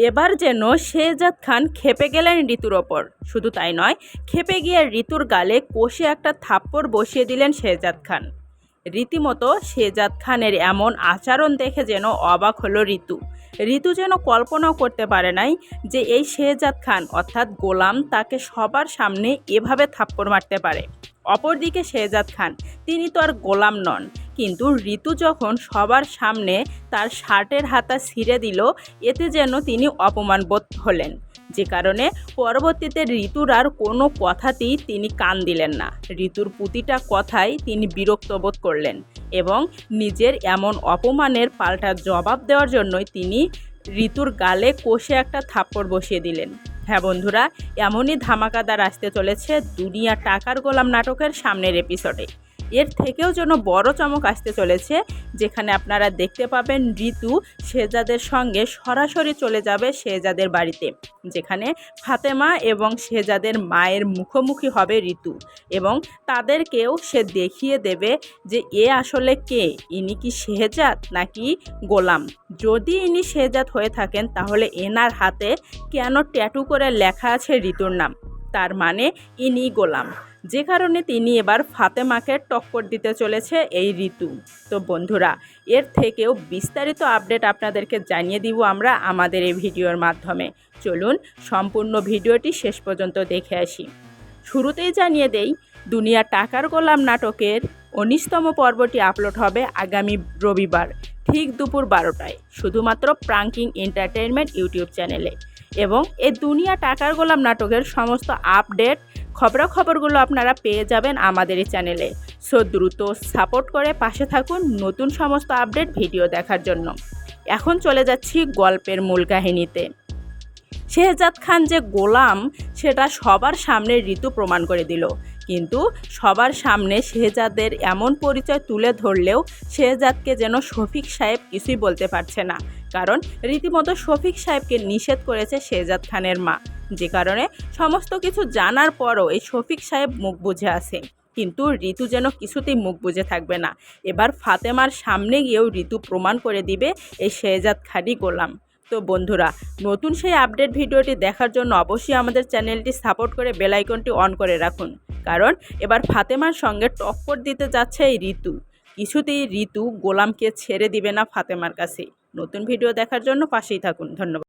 এবার যেন শেহজাদ খান ক্ষেপে গেলেন ঋতুর ওপর। শুধু তাই নয়, ক্ষেপে গিয়ে ঋতুর গালে কষে একটা থাপ্পড় বসিয়ে দিলেন শেহজাদ খান। রীতিমতো শেহজাদ খানের এমন আচরণ দেখে যেন অবাক হলো ঋতু। ঋতু যেন কল্পনাও করতে পারে নাই যে এই শেহজাদ খান অর্থাৎ গোলাম তাকে সবার সামনে এভাবে থাপ্পড় মারতে পারে। অপরদিকে শেহজাদ খান তিনি তো আর গোলাম নন, কিন্তু ঋতু যখন সবার সামনে তার শার্টের হাতা ছিঁড়ে দিল, এতে যেন তিনি অপমান বোধ হলেন, যে কারণে পরবর্তীতে ঋতুর আর কোনো কথাতেই তিনি কান দিলেন না। ঋতুর প্রতিটা কথায় তিনি বিরক্ত বোধ করলেন এবং নিজের এমন অপমানের পাল্টা জবাব দেওয়ার জন্যই তিনি ঋতুর গালে কষে একটা থাপ্পড় বসিয়ে দিলেন। হ্যাঁ বন্ধুরা, এমনই ধামাকাদার আসতে চলেছে দুনিয়া টাকার গোলাম নাটকের সামনের এপিসোডে। এর থেকেও যেন বড় চমক আসতে চলেছে, যেখানে আপনারা দেখতে পাবেন ঋতু শেহজাদের সঙ্গে সরাসরি চলে যাবে শেহজাদের বাড়িতে, যেখানে ফাতেমা এবং শেহজাদের মায়ের মুখোমুখি হবে ঋতু এবং তাদেরকেও সে দেখিয়ে দেবে যে এ আসলে কে, ইনি কি শেহজাদ নাকি গোলাম। যদি ইনি শেহজাদ হয়ে থাকেন তাহলে এনার হাতে কেন ট্যাটু করে লেখা আছে ঋতুর নাম, তার মানে ইনি গোলাম, যে কারণে তিনি এবার ফাতেমাকে টক্কর দিতে চলেছে এই ঋতু। তো বন্ধুরা, এর থেকেও বিস্তারিত আপডেট আপনাদেরকে জানিয়ে দিব আমরা আমাদের এই ভিডিওর মাধ্যমে। চলুন সম্পূর্ণ ভিডিওটি শেষ পর্যন্ত দেখে আসি। শুরুতেই জানিয়ে দেই, দুনিয়া টাকার গোলাম নাটকের 19তম পর্বটি আপলোড হবে আগামী রবিবার ঠিক দুপুর 12টায়, শুধুমাত্র প্রাঙ্কিং এন্টারটেইনমেন্ট ইউটিউব চ্যানেলে। এবং এই দুনিয়া টাকার গোলাম নাটকের সমস্ত আপডেট খবরাখবরগুলো আপনারা পেয়ে যাবেন আমাদের এই চ্যানেলে। সো দ্রুত সাপোর্ট করে পাশে থাকুন নতুন সমস্ত আপডেট ভিডিও দেখার জন্য। এখন চলে যাচ্ছি গল্পের মূল কাহিনীতে। শেহজাদ খান যে গোলাম সেটা সবার সামনে ঋতু প্রমাণ করে দিল, কিন্তু সবার সামনে শেহজাদের এমন পরিচয় তুলে ধরলেও শেহজাদকে যেন শফিক সাহেব কিছুই বলতে পারছে না, কারণ রীতিমতো শফিক সাহেবকে নিষেধ করেছে শেহজাদ খানের মা, যে কারণে সমস্ত কিছু জানার পরও এই শফিক সাহেব মুখ বুজে আছে। কিন্তু ঋতু যেন কিছুতেই মুখ বুজে থাকবে না, এবার ফাতেমার সামনে গিয়েও ঋতু প্রমাণ করে দিবে এই শেহজাদ খানই গোলাম। তো বন্ধুরা, নতুন সেই আপডেট ভিডিওটি দেখার জন্য অবশ্যই আমাদের চ্যানেলটি সাপোর্ট করে বেল আইকনটি অন করে রাখুন, কারণ এবার ফাতেমার সঙ্গে টক্কর দিতে যাচ্ছে এই ঋতু। কিছুতেই ঋতু গোলামকে ছেড়ে দিবে না ফাতেমার কাছে। নতুন ভিডিও দেখার জন্য পাশেই থাকুন। ধন্যবাদ।